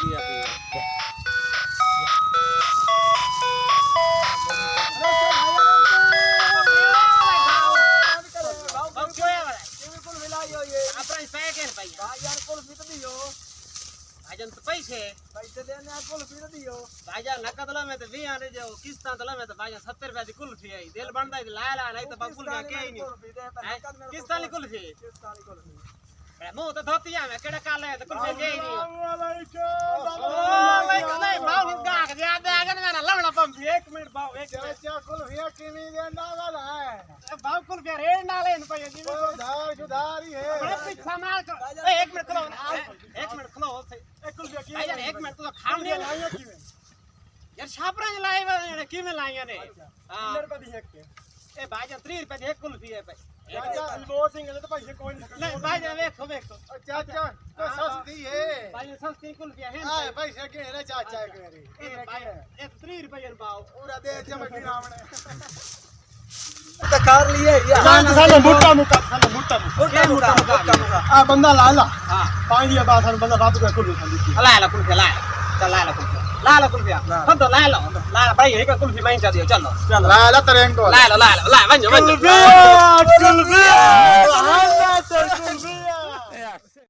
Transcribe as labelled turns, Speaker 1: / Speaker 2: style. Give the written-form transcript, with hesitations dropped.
Speaker 1: दिया थी भाईजान तो पैसे
Speaker 2: देने कुल्फी तो दियो
Speaker 1: भाईजान नकद ला में तो 20 आने जो किस्तां तो ला में तो भाईजान 70 रुपए की कुल्फी आई दिल बनदा है ला नहीं तो बाबू में के ही नहीं किस्तां ली कुल्फी मुंह तो धोतिया में केड़ा काले तो कुल्फी के ही नहीं वालेकुम नहीं भाव गाक ज्यादा आगे मेरा लवड़ा पंप 1 मिनट भाव 1 मिनट
Speaker 2: क्या कुल्फिया किमी देना वाला है
Speaker 1: भाव कुल्फी रेड ना लेन पे जी
Speaker 2: सुधार ही है
Speaker 1: बड़े पीछा मार कर 1 मिनट खलो 1 मिनट खलो
Speaker 2: कुल्फिया की
Speaker 1: भाईजान 1 मिनट तो खाम दे
Speaker 2: लाइयो किमे
Speaker 1: यार छापरा लाए की में लाए ने हां
Speaker 2: रुपए दी एक के
Speaker 1: ए भाईजान 30 रुपए की एक कुल्फी है भाई
Speaker 2: चाचा लो सिंह तो पैसे कोई
Speaker 1: नहीं भाईजान देखो
Speaker 2: चाचा तो सस्ती है
Speaker 1: भाईजान सस्ती कुल्फी है
Speaker 2: हां पैसे के रे चाचा के रे
Speaker 1: एक 30 रुपए भाव
Speaker 2: पूरा दे चमकी रावण तो कर लिए यार
Speaker 3: साले मोटा आ बंदा लाला
Speaker 1: हां
Speaker 3: पानी या बात बंदा बात को कुल खाली
Speaker 1: ला कुल्फी ला चल ला कुल्फी हम तो ला भाई यही का कुल्फी मैं दियो चलो
Speaker 2: लाला तरेंग को
Speaker 1: ला वंजो
Speaker 3: कुल्फी